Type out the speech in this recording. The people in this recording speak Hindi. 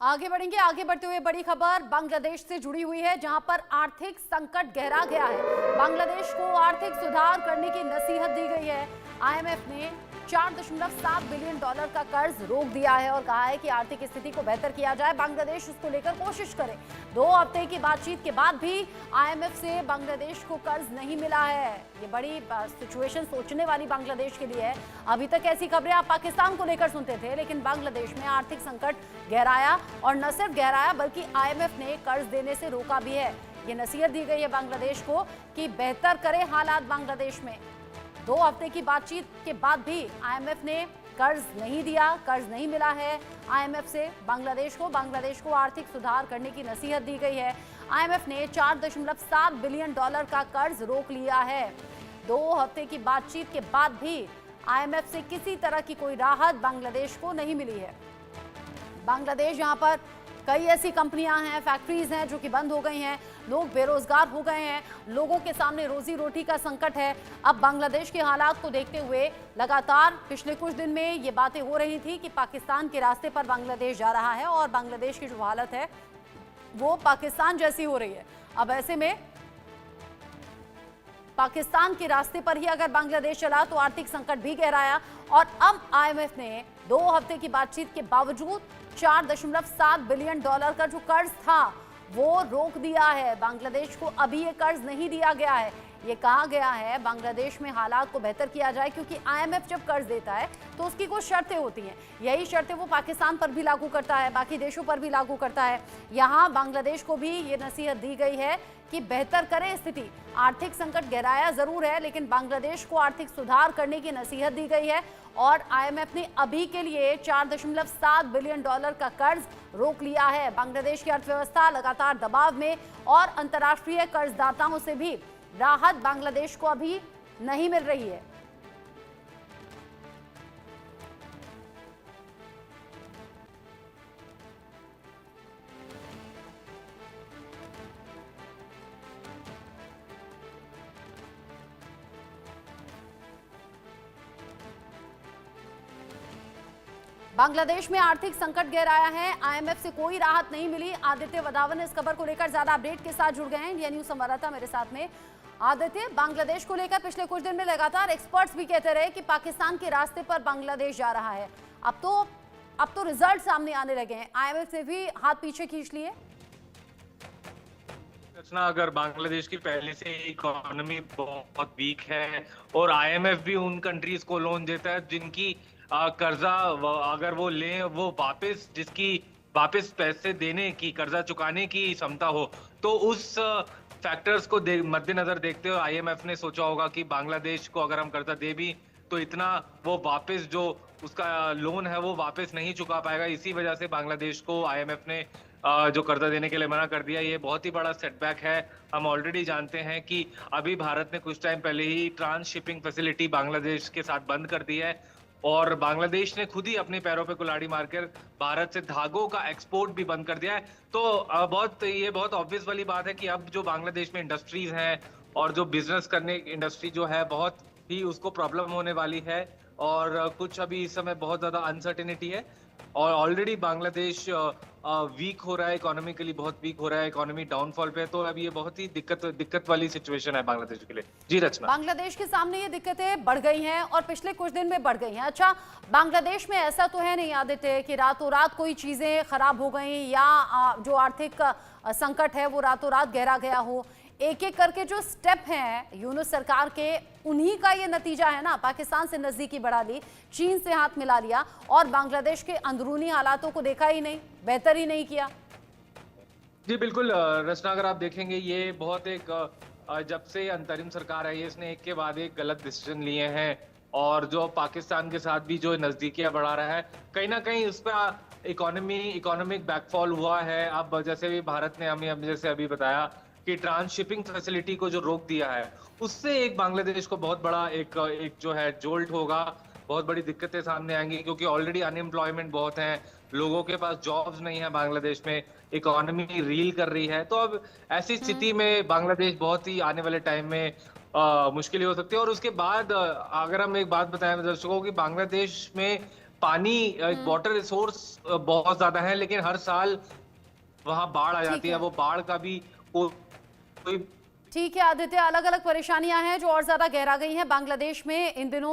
आगे बढ़ेंगे। आगे बढ़ते हुए बड़ी खबर बांग्लादेश से जुड़ी हुई है, जहां पर आर्थिक संकट गहरा गया है। बांग्लादेश को आर्थिक सुधार करने की नसीहत दी गई है। आईएमएफ ने $4.7 बिलियन का कर्ज रोक दिया है और कहा है कि आर्थिक स्थिति को बेहतर किया जाए, बांग्लादेश उसको लेकर कोशिश करे। 2 हफ्ते की बातचीत के बाद भी आईएमएफ से बांग्लादेश को कर्ज नहीं मिला है। ये बड़ी सिचुएशन सोचने वाली बांग्लादेश के लिए है। अभी तक ऐसी खबरें आप पाकिस्तान को लेकर सुनते थे, लेकिन बांग्लादेश में आर्थिक संकट गहराया, और न सिर्फ गहराया बल्कि आईएमएफ ने कर्ज देने से रोका भी है। ये नसीहत दी गई है बांग्लादेश को कि बेहतर करे हालात बांग्लादेश में। 2 हफ्ते की बातचीत के बाद भी आईएमएफ ने कर्ज नहीं दिया, कर्ज नहीं मिला है आईएमएफ से बांग्लादेश को आर्थिक सुधार करने की नसीहत दी गई है। आईएमएफ ने $4.7 बिलियन का कर्ज रोक लिया है। 2 हफ्ते की बातचीत के बाद भी आईएमएफ से किसी तरह की कोई राहत बांग्लादेश को नहीं मिली है। बांग्लादेश यहाँ पर कई ऐसी कंपनियां हैं, फैक्ट्रीज हैं जो कि बंद हो गई हैं, लोग बेरोजगार हो गए हैं, लोगों के सामने रोजी रोटी का संकट है। अब बांग्लादेश के हालात को देखते हुए लगातार पिछले कुछ दिन में ये बातें हो रही थी कि पाकिस्तान के रास्ते पर बांग्लादेश जा रहा है और बांग्लादेश की जो हालत है वो पाकिस्तान जैसी हो रही है। अब ऐसे में पाकिस्तान के रास्ते पर ही अगर बांग्लादेश चला तो आर्थिक संकट भी गहराया, और अब आईएमएफ ने 2 हफ्ते की बातचीत के बावजूद $4.7 बिलियन का जो कर्ज था वो रोक दिया है। बांग्लादेश को अभी ये कर्ज नहीं दिया गया है। ये कहा गया है बांग्लादेश में हालात को बेहतर किया जाए, क्योंकि आईएमएफ जब कर्ज देता है तो उसकी कुछ शर्तें होती हैं। यही शर्तें वो पाकिस्तान पर भी लागू करता है, बाकी देशों पर भी लागू करता है। यहाँ बांग्लादेश को भी ये नसीहत दी गई है कि बेहतर करें स्थिति। आर्थिक संकट गहराया जरूर है, लेकिन बांग्लादेश को आर्थिक सुधार करने की नसीहत दी गई है और आईएमएफ ने अभी के लिए $4.7 बिलियन का कर्ज रोक लिया है। बांग्लादेश की अर्थव्यवस्था लगातार दबाव में और अंतर्राष्ट्रीय कर्जदाताओं से भी राहत बांग्लादेश को अभी नहीं मिल रही है। बांग्लादेश में आर्थिक संकट गहराया है, आईएमएफ से कोई राहत नहीं मिली। आदित्य वधावन इस खबर को लेकर ज्यादा अपडेट के साथ जुड़ गए हैं, इंडिया न्यूज संवाददाता मेरे साथ में। आदित्य, बांग्लादेश को लेकर पिछले कुछ दिन में लगातार एक्सपर्ट्स भी कहते रहे कि पाकिस्तान के रास्ते पर बांग्लादेश जा रहा है। अब तो रिजल्ट सामने आने लगे हैं, आईएमएफ ने भी हाथ पीछे खींच लिए। अगर बांग्लादेश की पहले से इकोनॉमी बहुत वीक है और आईएमएफ भी उन कंट्रीज को लोन देता है जिनकी कर्जा अगर वो लें वो वापस पैसे देने की, कर्जा चुकाने की क्षमता हो, तो उस फैक्टर्स को मद्देनजर देखते हुए आईएमएफ ने सोचा होगा कि बांग्लादेश को अगर हम कर्जा दे भी तो इतना वो वापस जो उसका लोन है वो वापस नहीं चुका पाएगा। इसी वजह से बांग्लादेश को आईएमएफ ने जो कर्जा देने के लिए मना कर दिया। ये बहुत ही बड़ा सेटबैक है। हम ऑलरेडी जानते हैं कि अभी भारत ने कुछ टाइम पहले ही ट्रांस शिपिंग फैसिलिटी बांग्लादेश के साथ बंद कर दी है और बांग्लादेश ने खुद ही अपने पैरों पे कुल्हाड़ी मारकर भारत से धागों का एक्सपोर्ट भी बंद कर दिया है। तो ये बहुत ऑब्वियस वाली बात है कि अब जो बांग्लादेश में इंडस्ट्रीज हैं और जो बिजनेस करने इंडस्ट्री जो है बहुत ही उसको प्रॉब्लम होने वाली है और कुछ अभी इस समय बहुत ज्यादा अनसर्टेनिटी है और ऑलरेडी बांग्लादेश वीक हो रहा है, इकोनॉमिकली बहुत वीक हो रहा है, इकोनॉमी डाउनफॉल पे है। तो अब ये बहुत ही दिक्कत वाली सिचुएशन है बांग्लादेश के लिए। जी रचना, बांग्लादेश के सामने ये दिक्कतें बढ़ गई हैं और पिछले कुछ दिन में बढ़ गई हैं। अच्छा, बांग्लादेश में ऐसा तो है नहीं आदित्य कि रातों रात कोई चीजें खराब हो गई या जो आर्थिक संकट है वो रातों रात गहरा गया हो। एक एक करके जो स्टेप हैं यूनुस सरकार के, उन्हीं का ये नतीजा है ना। पाकिस्तान से नजदीकी बढ़ा ली, चीन से हाथ मिला लिया और बांग्लादेश के अंदरूनी हालातों को देखा ही नहीं, बेहतर ही नहीं किया। जी बिल्कुल रचना, अगर आप देखेंगे ये बहुत जब से अंतरिम सरकार आई है इसने एक के बाद एक गलत डिसीजन लिए हैं और जो पाकिस्तान के साथ भी जो नजदीकियां बढ़ा रहा है, कहीं ना कहीं उस पर इकोनॉमिक बैकफॉल हुआ है। अब जैसे भी भारत ने हमें जैसे अभी बताया कि ट्रांस शिपिंग फैसिलिटी को जो रोक दिया है उससे एक बांग्लादेश को बहुत बड़ा एक जो है जोल्ट होगा, बहुत बड़ी दिक्कतें सामने आएंगी क्योंकि ऑलरेडी अनएम्प्लॉयमेंट बहुत है, लोगों के पास जॉब्स नहीं है, बांग्लादेश में इकोनॉमी रील कर रही है। तो अब ऐसी स्थिति में बांग्लादेश बहुत ही आने वाले टाइम में मुश्किल हो सकती है। और उसके बाद अगर हम एक बात बताएं दर्शकों की, बांग्लादेश में पानी वाटर रिसोर्स बहुत ज्यादा है, लेकिन हर साल वहां बाढ़ आ जाती है। वो बाढ़ का भी कोई ठीक है आदित्य, अलग अलग परेशानियां हैं जो और ज्यादा गहरा गई हैं बांग्लादेश में इन दिनों।